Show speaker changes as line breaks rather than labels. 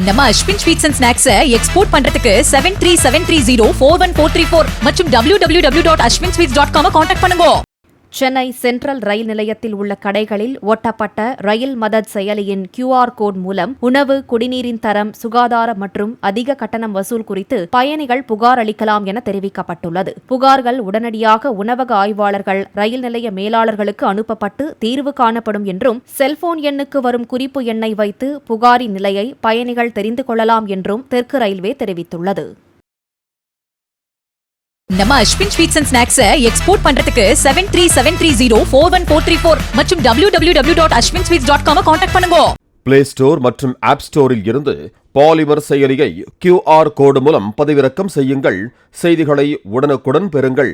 நம்ம Ashwin sweets and snacks export பண்றதுக்கு 7373041434 மற்றும் www.ashwinsweets.com கான்டாக்ட் பண்ணுங்க.
சென்னை சென்ட்ரல் ரயில் நிலையத்தில் உள்ள கடைகளில் ஒட்டப்பட்ட ரயில் மதத் செயலியின் QR கோட் மூலம் உணவு, குடிநீரின் தரம், சுகாதார மற்றும் அதிக கட்டணம் வசூல் குறித்து பயணிகள் புகார் அளிக்கலாம் என தெரிவிக்கப்பட்டுள்ளது. புகார்கள் உடனடியாக உணவக ஆய்வாளர்கள், ரயில் நிலைய மேலாளர்களுக்கு அனுப்பப்பட்டு தீர்வு காணப்படும் என்றும், செல்போன் எண்ணுக்கு வரும் குறிப்பு எண்ணை வைத்து புகாரின் நிலையை பயணிகள் தெரிந்து கொள்ளலாம் என்றும் தெற்கு ரயில்வே தெரிவித்துள்ளது.
நம்ம Ashwin sweets and snacks export பண்றதுக்கு 7373041434 மற்றும் www.ashwinsweets.com கான்டாக்ட் பண்ணுங்க.
பிளே ஸ்டோர் மற்றும் ஆப் ஸ்டோரில் இருந்து பாலிமர் செயலியை QR கோடு மூலம் பதிவிறக்கம் செய்யுங்கள். செய்திகளை உடனுக்குடன் பெறுங்கள்.